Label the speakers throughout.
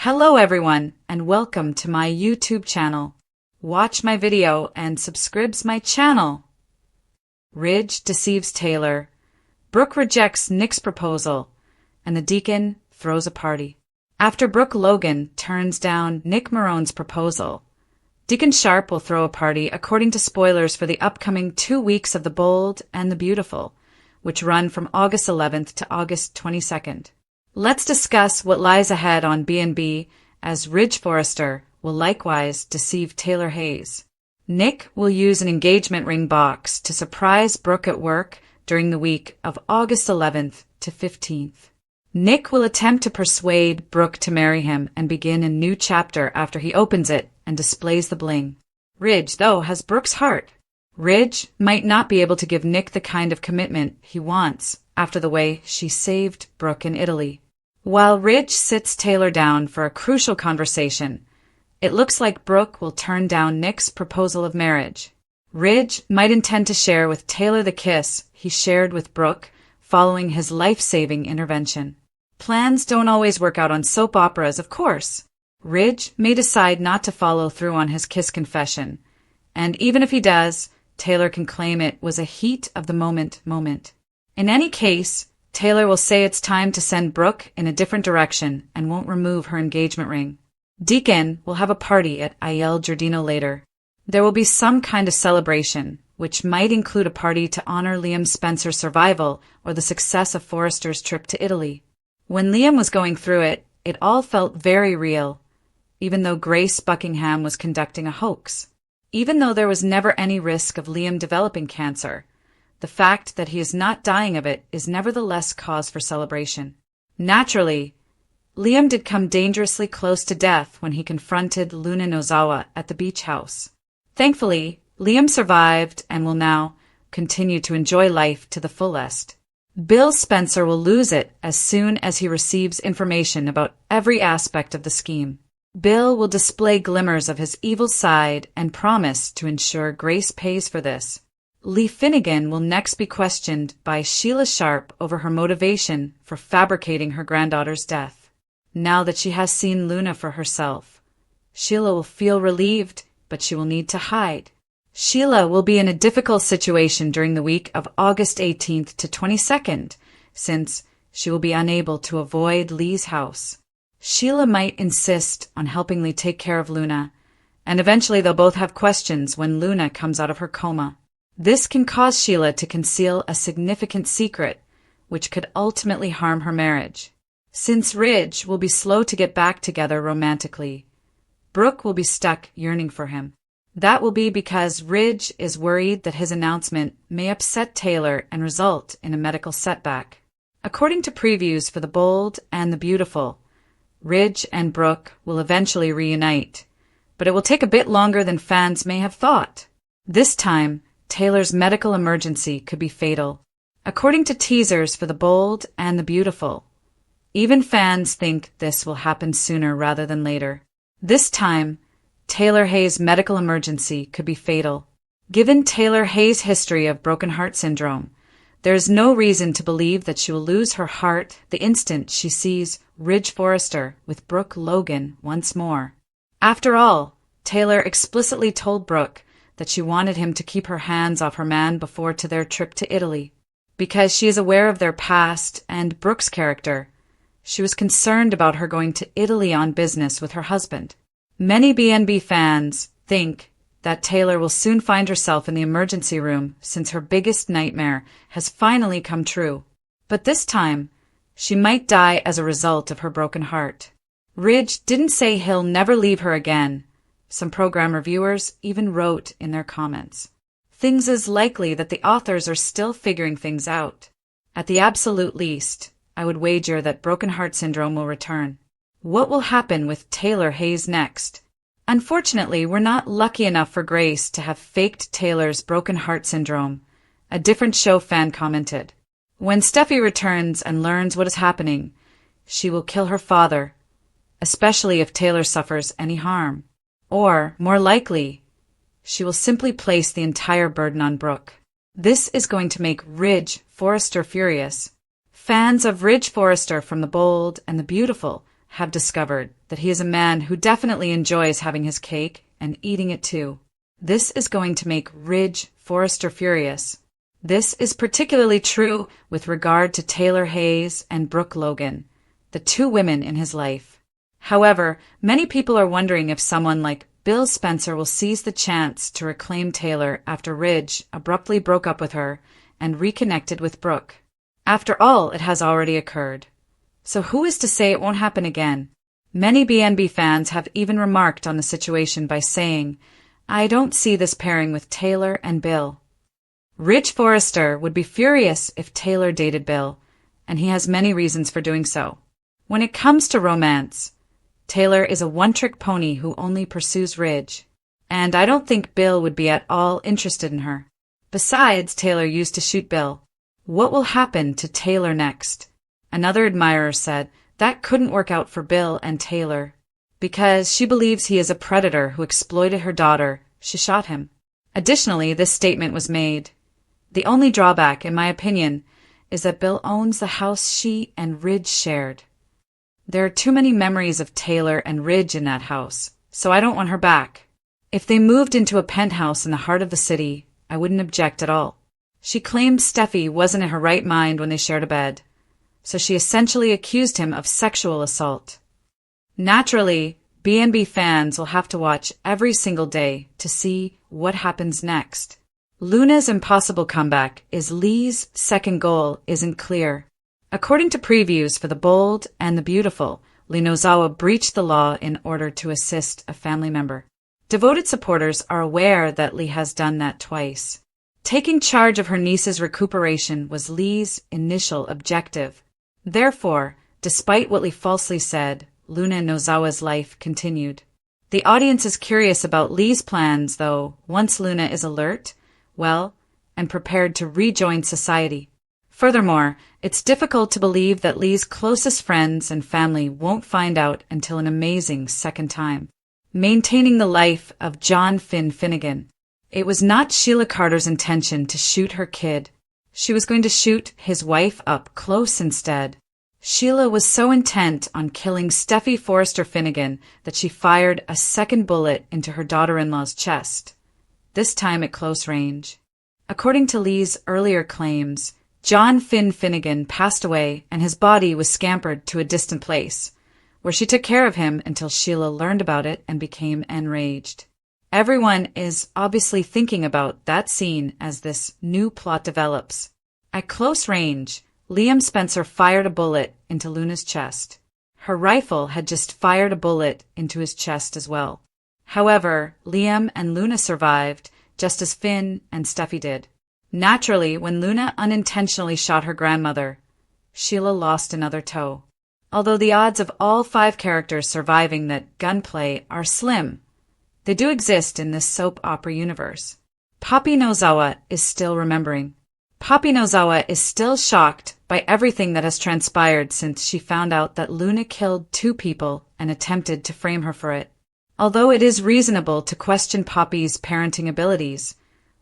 Speaker 1: Hello everyone, and welcome to my YouTube channel. Watch my video and subscribe my channel. Ridge deceives Taylor. Brooke rejects Nick's proposal, and the Deacon throws a party. After Brooke Logan turns down Nick Marone's proposal, Deacon Sharp will throw a party according to spoilers for the upcoming 2 weeks of The Bold and the Beautiful, which run from August 11th to August 22nd. Let's discuss what lies ahead on B&B, as Ridge Forrester will likewise deceive Taylor Hayes. Nick will use an engagement ring box to surprise Brooke at work during the week of August 11th to 15th. Nick will attempt to persuade Brooke to marry him and begin a new chapter after he opens it and displays the bling. Ridge, though, has Brooke's heart. Ridge might not be able to give Nick the kind of commitment he wants after the way she saved Brooke in Italy. While Ridge sits Taylor down for a crucial conversation, it looks like Brooke will turn down Nick's proposal of marriage. Ridge might intend to share with Taylor the kiss he shared with Brooke following his life-saving intervention. Plans don't always work out on soap operas, of course. Ridge may decide not to follow through on his kiss confession, and even if he does, Taylor can claim it was a heat-of-the-moment moment. In any case, Taylor will say it's time to send Brooke in a different direction and won't remove her engagement ring. Deacon will have a party at Il Giardino later. There will be some kind of celebration, which might include a party to honor Liam Spencer's survival or the success of Forrester's trip to Italy. When Liam was going through it, it all felt very real, even though Grace Buckingham was conducting a hoax. Even though there was never any risk of Liam developing cancer, the fact that he is not dying of it is nevertheless cause for celebration. Naturally, Liam did come dangerously close to death when he confronted Luna Nozawa at the beach house. Thankfully, Liam survived and will now continue to enjoy life to the fullest. Bill Spencer will lose it as soon as he receives information about every aspect of the scheme. Bill will display glimmers of his evil side and promise to ensure Grace pays for this. Lee Finnegan will next be questioned by Sheila Sharp over her motivation for fabricating her granddaughter's death. Now that she has seen Luna for herself, Sheila will feel relieved, but she will need to hide. Sheila will be in a difficult situation during the week of August 18th to 22nd, since she will be unable to avoid Lee's house. Sheila might insist on helping Lee take care of Luna, and eventually they'll both have questions when Luna comes out of her coma. This can cause Sheila to conceal a significant secret, which could ultimately harm her marriage. Since Ridge will be slow to get back together romantically, Brooke will be stuck yearning for him. That will be because Ridge is worried that his announcement may upset Taylor and result in a medical setback. According to previews for The Bold and the Beautiful, Ridge and Brooke will eventually reunite, but it will take a bit longer than fans may have thought. This time, Taylor's medical emergency could be fatal. According to teasers for The Bold and the Beautiful, even fans think this will happen sooner rather than later. This time, Taylor Hayes' medical emergency could be fatal. Given Taylor Hayes' history of broken heart syndrome, there is no reason to believe that she will lose her heart the instant she sees Ridge Forrester with Brooke Logan once more. After all, Taylor explicitly told Brooke that she wanted him to keep her hands off her man before to their trip to Italy. Because she is aware of their past and Brooke's character, she was concerned about her going to Italy on business with her husband. Many B&B fans think that Taylor will soon find herself in the emergency room since her biggest nightmare has finally come true. But this time, she might die as a result of her broken heart. Ridge didn't say he'll never leave her again. Some program reviewers even wrote in their comments, "Things is likely that the authors are still figuring things out. At the absolute least, I would wager that broken heart syndrome will return." What will happen with Taylor Hayes next? Unfortunately, we're not lucky enough for Grace to have faked Taylor's broken heart syndrome, a different show fan commented. When Steffi returns and learns what is happening, she will kill her father, especially if Taylor suffers any harm. Or, more likely, she will simply place the entire burden on Brooke. This is going to make Ridge Forrester furious. Fans of Ridge Forrester from The Bold and the Beautiful have discovered that he is a man who definitely enjoys having his cake and eating it too. This is going to make Ridge Forrester furious. This is particularly true with regard to Taylor Hayes and Brooke Logan, the two women in his life. However, many people are wondering if someone like Bill Spencer will seize the chance to reclaim Taylor after Ridge abruptly broke up with her and reconnected with Brooke. After all, it has already occurred. So who is to say it won't happen again? Many BNB fans have even remarked on the situation by saying, "I don't see this pairing with Taylor and Bill." Ridge Forrester would be furious if Taylor dated Bill, and he has many reasons for doing so. When it comes to romance, Taylor is a one-trick pony who only pursues Ridge, and I don't think Bill would be at all interested in her. Besides, Taylor used to shoot Bill. What will happen to Taylor next? Another admirer said that couldn't work out for Bill and Taylor. Because she believes he is a predator who exploited her daughter, she shot him. Additionally, this statement was made. The only drawback, in my opinion, is that Bill owns the house she and Ridge shared. There are too many memories of Taylor and Ridge in that house, so I don't want her back. If they moved into a penthouse in the heart of the city, I wouldn't object at all. She claimed Steffi wasn't in her right mind when they shared a bed, so she essentially accused him of sexual assault. Naturally, BNB fans will have to watch every single day to see what happens next. Luna's impossible comeback is Lee's second goal isn't clear. According to previews for The Bold and the Beautiful, Lee Nozawa breached the law in order to assist a family member. Devoted supporters are aware that Lee has done that twice. Taking charge of her niece's recuperation was Lee's initial objective. Therefore, despite what Lee falsely said, Luna Nozawa's life continued. The audience is curious about Lee's plans, though, once Luna is alert, well, and prepared to rejoin society. Furthermore, it's difficult to believe that Lee's closest friends and family won't find out until an amazing second time. Maintaining the life of John Finn Finnegan. It was not Sheila Carter's intention to shoot her kid. She was going to shoot his wife up close instead. Sheila was so intent on killing Steffi Forrester Finnegan that she fired a second bullet into her daughter-in-law's chest, this time at close range. According to Lee's earlier claims, John Finn Finnegan passed away and his body was scampered to a distant place, where she took care of him until Sheila learned about it and became enraged. Everyone is obviously thinking about that scene as this new plot develops. At close range, Liam Spencer fired a bullet into Luna's chest. Her rifle had just fired a bullet into his chest as well. However, Liam and Luna survived, just as Finn and Steffi did. Naturally, when Luna unintentionally shot her grandmother, Sheila lost another toe. Although the odds of all 5 characters surviving that gunplay are slim, they do exist in this soap opera universe. Poppy Nozawa is still remembering. Poppy Nozawa is still shocked by everything that has transpired since she found out that Luna killed 2 people and attempted to frame her for it. Although it is reasonable to question Poppy's parenting abilities,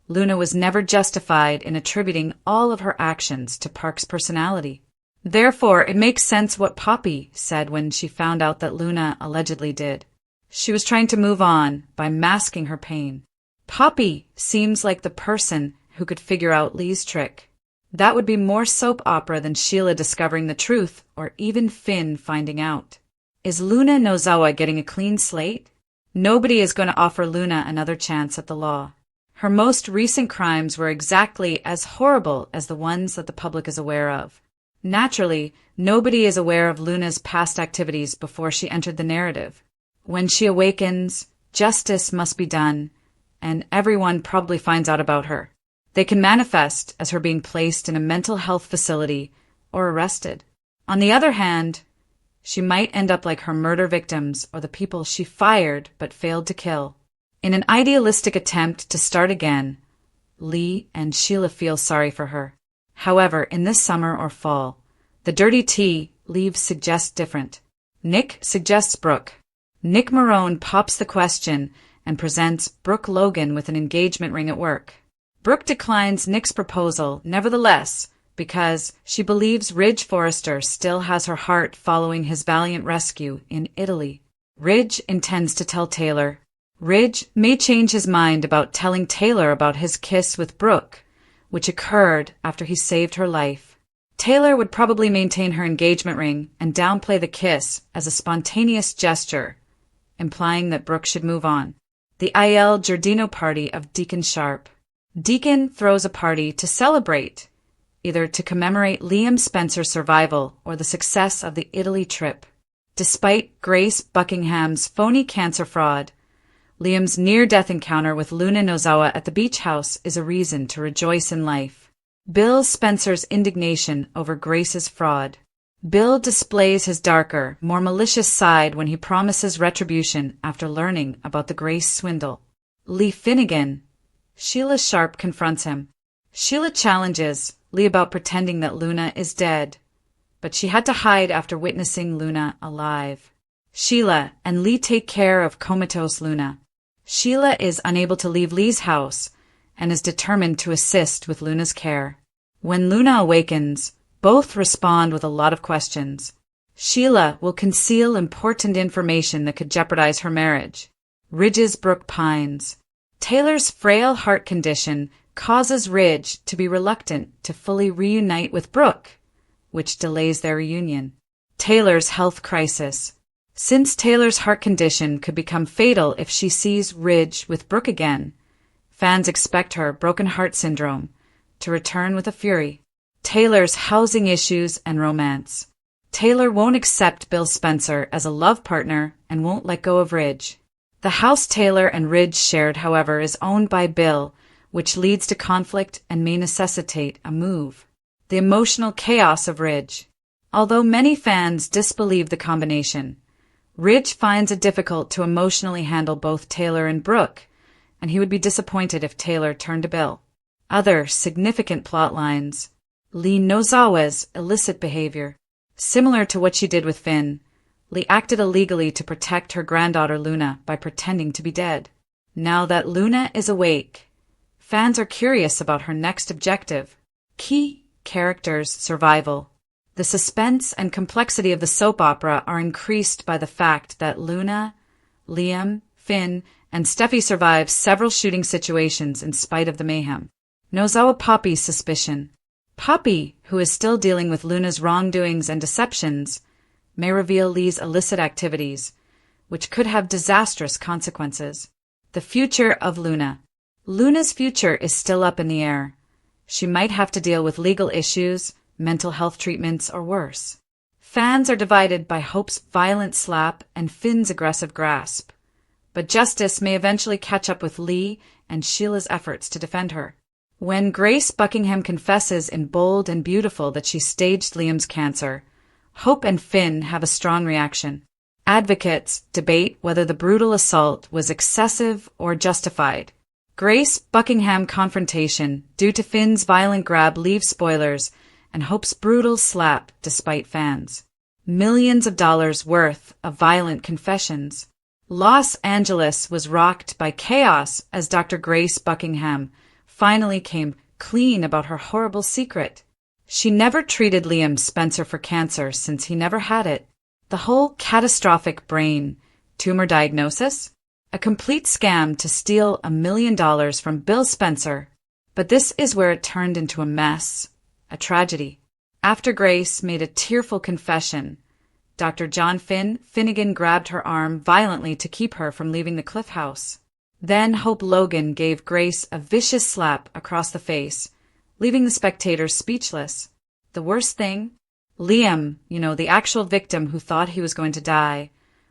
Speaker 1: Luna was never justified in attributing all of her actions to Park's personality. Therefore, it makes sense what Poppy said when she found out that Luna allegedly did. She was trying to move on by masking her pain. Poppy seems like the person who could figure out Lee's trick. That would be more soap opera than Sheila discovering the truth or even Finn finding out. Is Luna Nozawa getting a clean slate? Nobody is going to offer Luna another chance at the law. Her most recent crimes were exactly as horrible as the ones that the public is aware of. Naturally, nobody is aware of Luna's past activities before she entered the narrative. When she awakens, justice must be done, and everyone probably finds out about her. They can manifest as her being placed in a mental health facility or arrested. On the other hand, she might end up like her murder victims or the people she fired but failed to kill. In an idealistic attempt to start again, Lee and Sheila feel sorry for her. However, in this summer or fall, the dirty tea leaves suggest different. Nick suggests Brooke. Nick Marone pops the question and presents Brooke Logan with an engagement ring at work. Brooke declines Nick's proposal, nevertheless, because she believes Ridge Forrester still has her heart following his valiant rescue in Italy. Ridge intends to tell Taylor. Ridge may change his mind about telling Taylor about his kiss with Brooke, which occurred after he saved her life. Taylor would probably maintain her engagement ring and downplay the kiss as a spontaneous gesture, implying that Brooke should move on. The Il Giardino party of Deacon Sharp. Deacon throws a party to celebrate, either to commemorate Liam Spencer's survival or the success of the Italy trip. Despite Grace Buckingham's phony cancer fraud, Liam's near-death encounter with Luna Nozawa at the beach house is a reason to rejoice in life. Bill Spencer's indignation over Grace's fraud. Bill displays his darker, more malicious side when he promises retribution after learning about the Grace swindle. Lee Finnegan. Sheila Sharp confronts him. Sheila challenges Lee about pretending that Luna is dead, but she had to hide after witnessing Luna alive. Sheila and Lee take care of comatose Luna. Sheila is unable to leave Lee's house and is determined to assist with Luna's care. When Luna awakens, both respond with a lot of questions. Sheila will conceal important information that could jeopardize her marriage. Ridge's Brooke pines. Taylor's frail heart condition causes Ridge to be reluctant to fully reunite with Brooke, which delays their reunion. Taylor's health crisis. Since Taylor's heart condition could become fatal if she sees Ridge with Brooke again, fans expect her broken heart syndrome to return with a fury. Taylor's housing issues and romance. Taylor won't accept Bill Spencer as a love partner and won't let go of Ridge. The house Taylor and Ridge shared, however, is owned by Bill, which leads to conflict and may necessitate a move. The emotional chaos of Ridge. Although many fans disbelieve the combination, Ridge finds it difficult to emotionally handle both Taylor and Brooke, and he would be disappointed if Taylor turned to Bill. Other significant plot lines. Lee Nozawa's illicit behavior. Similar to what she did with Finn, Lee acted illegally to protect her granddaughter Luna by pretending to be dead. Now that Luna is awake, fans are curious about her next objective. Key characters' survival. The suspense and complexity of the soap opera are increased by the fact that Luna, Liam, Finn, and Steffi survive several shooting situations in spite of the mayhem. Nozawa Poppy's suspicion. Poppy, who is still dealing with Luna's wrongdoings and deceptions, may reveal Lee's illicit activities, which could have disastrous consequences. The future of Luna. Luna's future is still up in the air. She might have to deal with legal issues, mental health treatments, or worse. Fans are divided by Hope's violent slap and Finn's aggressive grasp, but justice may eventually catch up with Lee and Sheila's efforts to defend her. When Grace Buckingham confesses in Bold and Beautiful that she staged Liam's cancer, Hope and Finn have a strong reaction. Advocates debate whether the brutal assault was excessive or justified. Grace Buckingham confrontation due to Finn's violent grab leaves spoilers, and Hope's brutal slap despite fans. Millions of dollars worth of violent confessions. Los Angeles was rocked by chaos as Dr. Grace Buckingham finally came clean about her horrible secret. She never treated Liam Spencer for cancer since he never had it. The whole catastrophic brain tumor diagnosis? A complete scam to steal $1 million from Bill Spencer. But this is where it turned into a mess. A tragedy. After Grace made a tearful confession, Dr. John Finnegan grabbed her arm violently to keep her from leaving the Cliff House. Then Hope Logan gave Grace a vicious slap across the face, leaving the spectators speechless. The worst thing? Liam, the actual victim who thought he was going to die,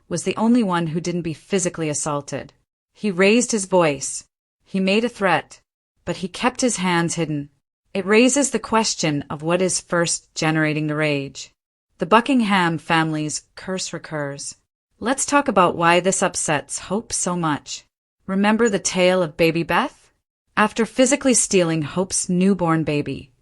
Speaker 1: was the only one who didn't be physically assaulted. He raised his voice. He made a threat, but he kept his hands hidden. It raises the question of what is first generating the rage. The Buckingham family's curse recurs. Let's talk about why this upsets Hope so much. Remember the tale of baby Beth? After physically stealing Hope's newborn baby,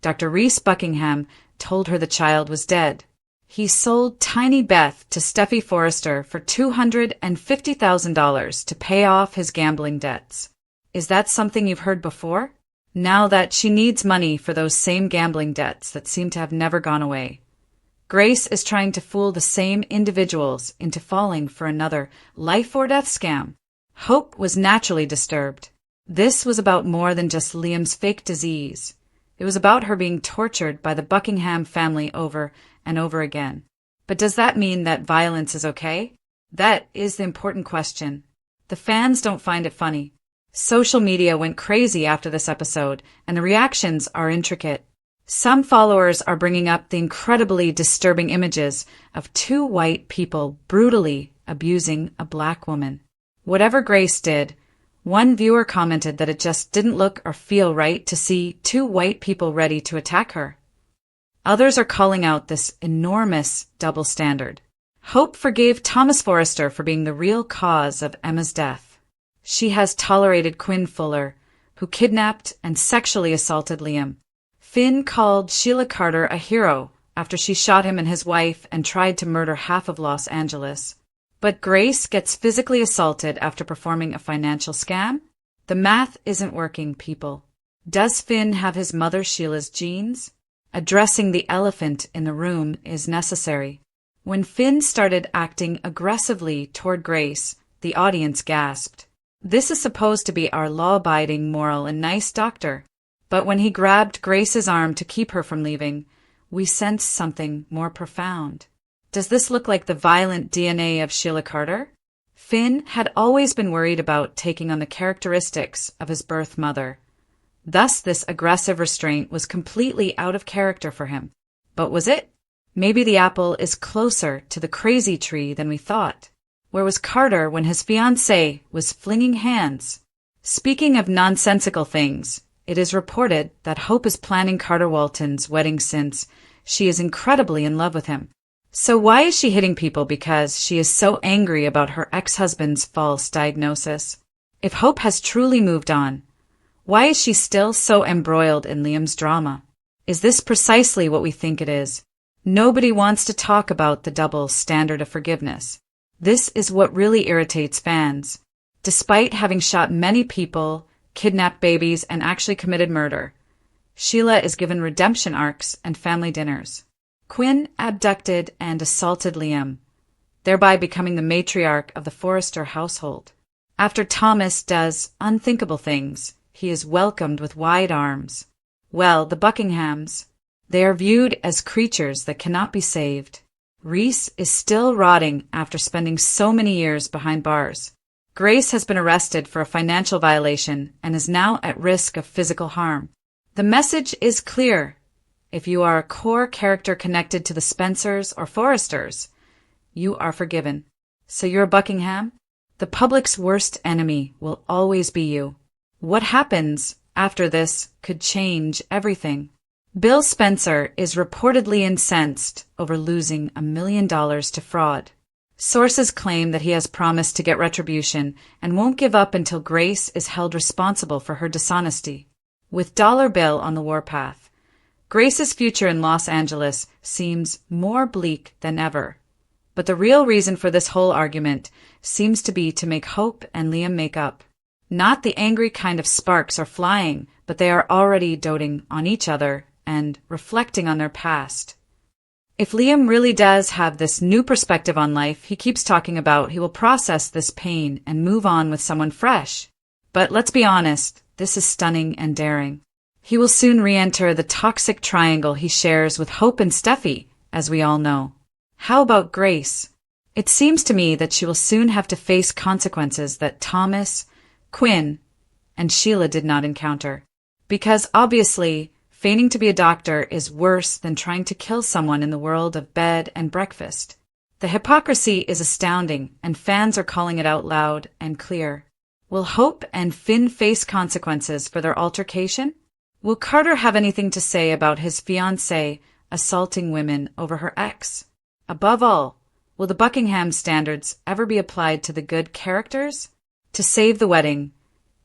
Speaker 1: Dr. Reese Buckingham told her the child was dead. He sold tiny Beth to Steffi Forrester for $250,000 to pay off his gambling debts. Is that something you've heard before? now that she needs money for those same gambling debts that seem to have never gone away. Grace is trying to fool the same individuals into falling for another life-or-death scam. Hope was naturally disturbed. This was about more than just Liam's fake disease. It was about her being tortured by the Buckingham family over and over again. But does that mean that violence is okay? That is the important question. The fans don't find it funny. Social media went crazy after this episode, and the reactions are intricate. Some followers are bringing up the incredibly disturbing images of two white people brutally abusing a black woman. Whatever Grace did, one viewer commented that it just didn't look or feel right to see two white people ready to attack her. Others are calling out this enormous double standard. Hope forgave Thomas Forrester for being the real cause of Emma's death. She has tolerated Quinn Fuller, who kidnapped and sexually assaulted Liam. Finn called Sheila Carter a hero after she shot him and his wife and tried to murder half of Los Angeles. But Grace gets physically assaulted after performing a financial scam? The math isn't working, people. Does Finn have his mother Sheila's genes? Addressing the elephant in the room is necessary. When Finn started acting aggressively toward Grace, the audience gasped. This is supposed to be our law-abiding, moral, and nice doctor. But when he grabbed Grace's arm to keep her from leaving, we sensed something more profound. Does this look like the violent DNA of Sheila Carter? Finn had always been worried about taking on the characteristics of his birth mother. Thus, this aggressive restraint was completely out of character for him. But was it? Maybe the apple is closer to the crazy tree than we thought. Where was Carter when his fiancée was flinging hands? Speaking of nonsensical things, it is reported that Hope is planning Carter Walton's wedding since she is incredibly in love with him. So why is she hitting people because she is so angry about her ex-husband's false diagnosis? If Hope has truly moved on, why is she still so embroiled in Liam's drama? Is this precisely what we think it is? Nobody wants to talk about the double standard of forgiveness. This is what really irritates fans. Despite having shot many people, kidnapped babies, and actually committed murder, Sheila is given redemption arcs and family dinners. Quinn abducted and assaulted Liam, thereby becoming the matriarch of the Forrester household. After Thomas does unthinkable things, he is welcomed with wide arms. Well, the Buckinghams, they are viewed as creatures that cannot be saved. Reese is still rotting after spending so many years behind bars. Grace has been arrested for a financial violation and is now at risk of physical harm. The message is clear. If you are a core character connected to the Spencers or Forresters, you are forgiven. So you're a Buckingham? The public's worst enemy will always be you. What happens after this could change everything. Bill Spencer is reportedly incensed over losing $1 million to fraud. Sources claim that he has promised to get retribution and won't give up until Grace is held responsible for her dishonesty. With Dollar Bill on the warpath, Grace's future in Los Angeles seems more bleak than ever. But the real reason for this whole argument seems to be to make Hope and Liam make up. Not the angry kind of sparks are flying, but they are already doting on each other and reflecting on their past. If Liam really does have this new perspective on life he keeps talking about, he will process this pain and move on with someone fresh. But let's be honest, this is stunning and daring. He will soon re-enter the toxic triangle he shares with Hope and Steffi, as we all know. How about Grace? It seems to me that she will soon have to face consequences that Thomas, Quinn, and Sheila did not encounter. Because obviously, feigning to be a doctor is worse than trying to kill someone in the world of bed and breakfast. The hypocrisy is astounding, and fans are calling it out loud and clear. Will Hope and Finn face consequences for their altercation? Will Carter have anything to say about his fiancée assaulting women over her ex? Above all, will the Buckingham standards ever be applied to the good characters? To save the wedding,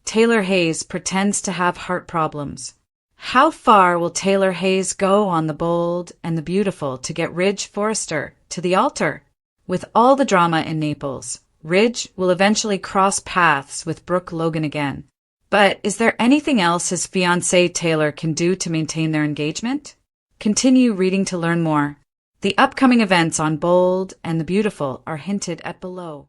Speaker 1: Taylor Hayes pretends to have heart problems. How far will Taylor Hayes go on the bold and the beautiful to get Ridge Forrester to the altar? With all the drama in Naples, Ridge will eventually cross paths with Brooke Logan again. But is there anything else his fiancée Taylor can do to maintain their engagement? Continue reading to learn more. The upcoming events on Bold and the Beautiful are hinted at below.